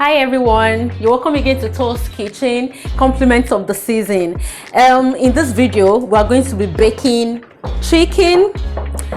Hi everyone, you're welcome again to Toast Kitchen, compliments of the season. In this video, we're going to be baking chicken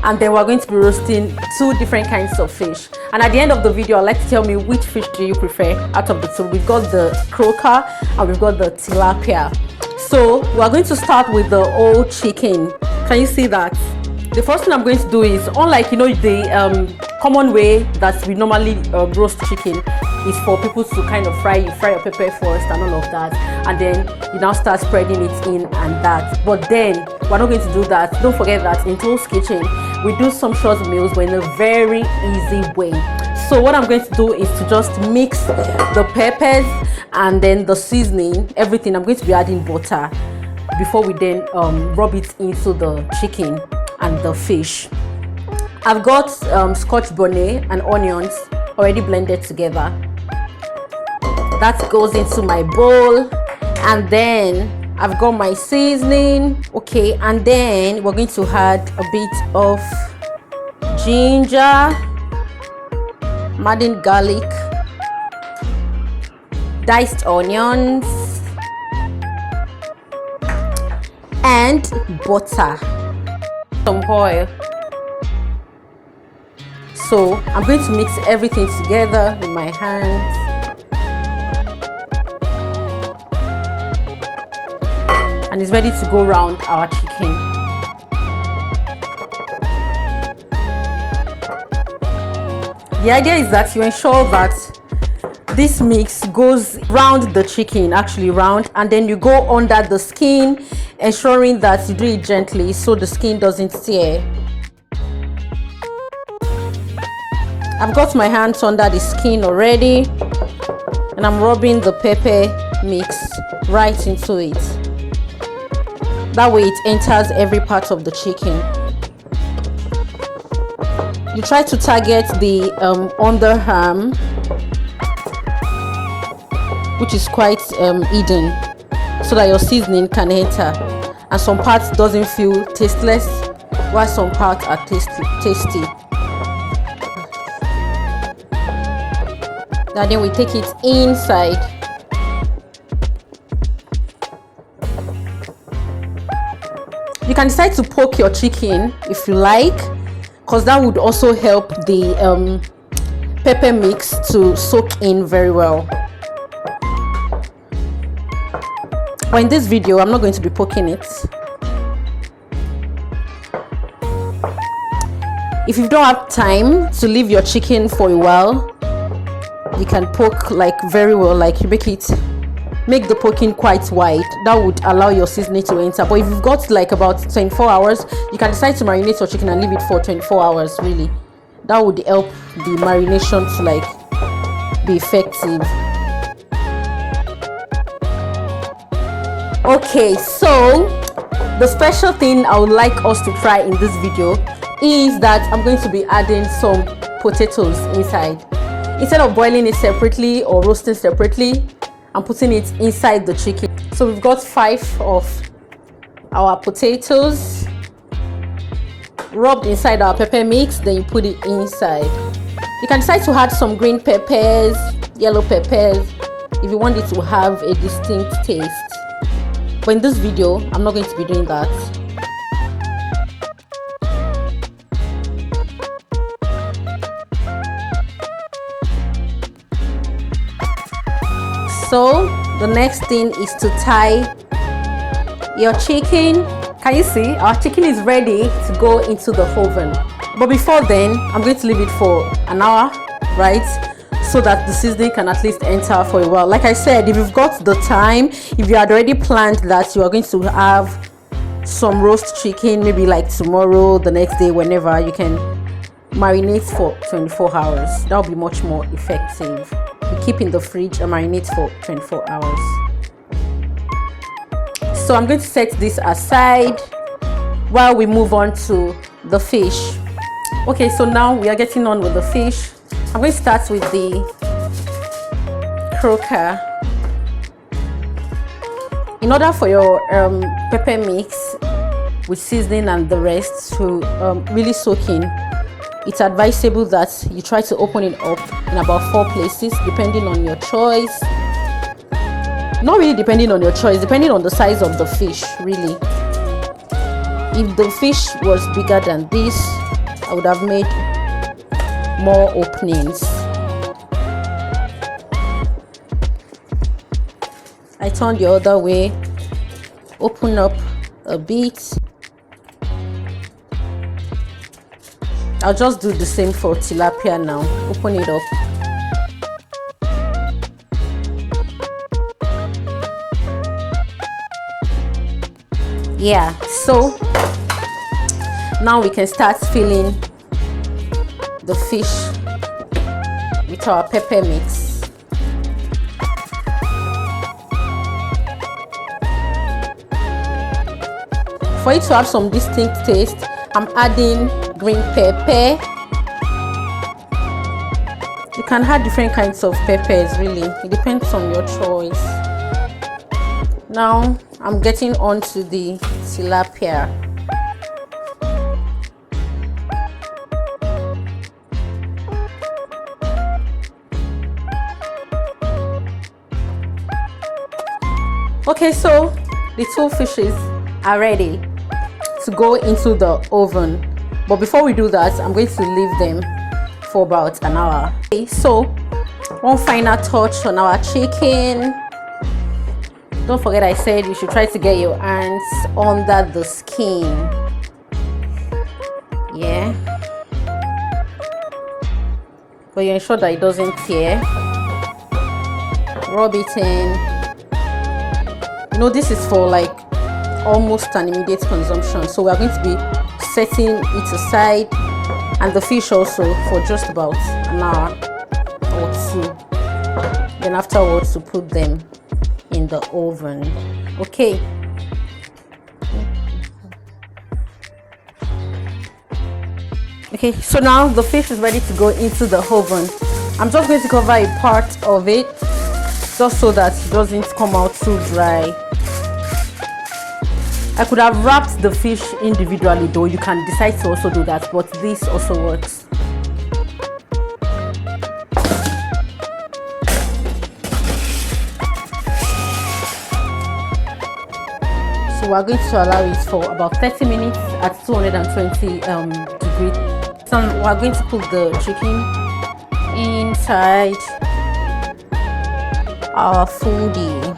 and then we're going to be roasting two different kinds of fish. And at the end of the video, I'd like to tell me which fish do you prefer out of the two. We've got the croaker and we've got the tilapia. So we're going to start with the old chicken. Can you see that? The first thing I'm going to do is, unlike the common way that we normally roast chicken, is for people to kind of fry your pepper first and all of that, and then you now start spreading it in and that. But then we're not going to do that. Don't forget that in Toast Kitchen we do some short meals but in a very easy way. So what I'm going to do is to just mix the peppers and then the seasoning, everything. I'm going to be adding butter before we then rub it into the chicken and the fish. I've got scotch bonnet and onions already blended together. That goes into my bowl, and then I've got my seasoning. Okay, and then we're going to add a bit of ginger, adding garlic, diced onions, and butter, some oil. So I'm going to mix everything together with my hands. And it's ready to go around our chicken. The idea is that you ensure that this mix goes round the chicken, actually round, and then you go under the skin, ensuring that you do it gently so the skin doesn't tear. I've got my hands under the skin already, and I'm rubbing the pepper mix right into it. That way it enters every part of the chicken. You try to target the underarm, which is quite hidden, so that your seasoning can enter, and some parts doesn't feel tasteless while some parts are tasty. Now then we take it inside. You can decide to poke your chicken if you like, because that would also help the pepper mix to soak in very well. But in this video, I'm not going to be poking it. If you don't have time to leave your chicken for a while, you can poke like very well, like you make the poking quite wide. That would allow your seasoning to enter. But if you've got like about 24 hours, you can decide to marinate your chicken and leave it for 24 hours really. That would help the marination to like be effective. Okay, so the special thing I would like us to try in this video is that I'm going to be adding some potatoes inside. Instead of boiling it separately or roasting separately, I'm putting it inside the chicken. So we've got 5 of our potatoes rubbed inside our pepper mix, then you put it inside. You can decide to add some green peppers, yellow peppers, if you want it to have a distinct taste. But in this video, I'm not going to be doing that. So the next thing is to tie your chicken. Can you see? Our chicken is ready to go into the oven. But before then, I'm going to leave it for an hour, right? So that the seasoning can at least enter for a while. Like I said, if you've got the time, if you had already planned that you are going to have some roast chicken, maybe like tomorrow, the next day, whenever, you can marinate for 24 hours. That will be much more effective. Keep in the fridge and marinate for 24 hours. So I'm going to set this aside while we move on to the fish. Okay, so now we are getting on with the fish. I'm going to start with the croaker. In order for your pepper mix with seasoning and the rest to really soak in, it's advisable that you try to open it up in about 4 places, depending on your choice. Not really depending on your choice, depending on the size of the fish, really. If the fish was bigger than this, I would have made more openings. I turn the other way, open up a bit. I'll just do the same for tilapia now. Open it up. Yeah, so now we can start filling the fish with our pepper mix. For it to have some distinct taste, I'm adding green pepper. You can add different kinds of peppers, really. It depends on your choice. Now I'm getting onto the tilapia. Okay, so the 2 fishes are ready to go into the oven, but before we do that, I'm going to leave them for about an hour. Okay, so one final touch on our chicken. Don't forget I said you should try to get your hands under the skin. Yeah, but you ensure that it doesn't tear. Rub it in. You know, this is for like almost an immediate consumption, so we are going to be setting it aside, and the fish also, for just about an hour or 2. Then afterwards to put them in the oven. Okay, so now the fish is ready to go into the oven. I'm just going to cover a part of it just so that it doesn't come out too dry. I could have wrapped the fish individually, though. You can decide to also do that, but this also works. So we're going to allow it for about 30 minutes at 220 degrees. So we're going to put the chicken inside our foodie.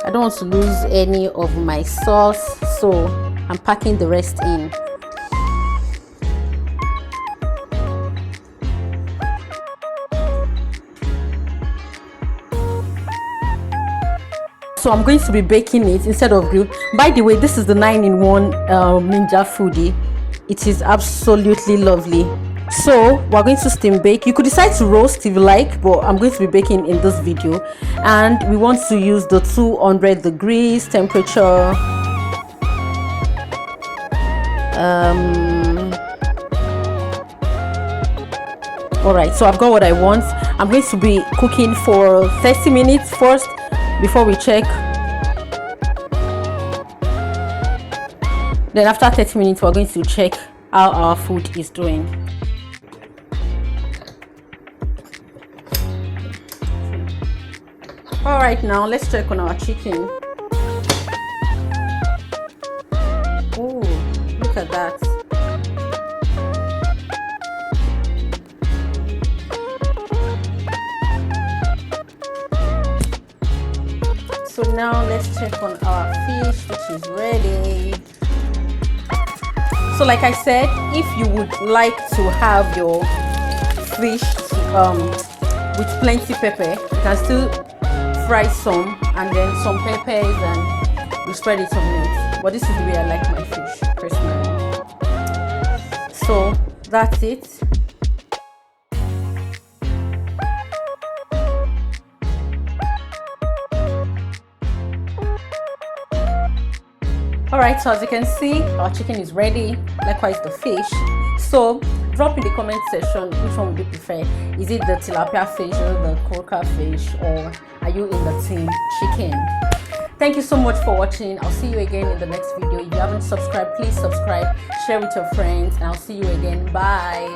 I don't want to lose any of my sauce, so I'm packing the rest in. So I'm going to be baking it instead of grilled. By the way, this is the 9-in-1 Ninja Foodie. It is absolutely lovely. So we're going to steam bake. You could decide to roast if you like, but I'm going to be baking in this video, and we want to use the 200 degrees temperature. All right, so I've got what I want. I'm going to be cooking for 30 minutes first before we check. Then after 30 minutes, we're going to check how our food is doing. All right, now let's check on our chicken. Oh, look at that. So now let's check on our fish, which is ready. So like I said, if you would like to have your fish with plenty pepper, you can still fry some and then some peppers and you spread it on it. But this is the way I like my fish personally. So that's it. Alright, so as you can see, our chicken is ready, likewise the fish. So drop in the comment section which one would you prefer. Is it the tilapia fish or the croaker fish, or are you in the team chicken? Thank you so much for watching. I'll see you again in the next video. If you haven't subscribed, please subscribe, share with your friends, and I'll see you again. Bye.